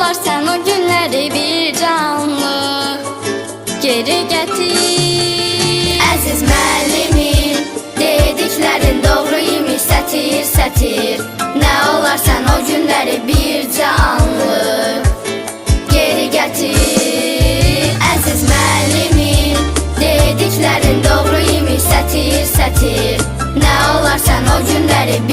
olar sən o günləri bir canlı geri gətir. Əziz müəllimim, dediklərin doğru imiş, sətir, sətir. Nə olar sən o günləri bir canlı geri gətir. Əziz müəllimim, dediklərin doğru imiş, sətir, sətir. Nə olar sən o günləri bir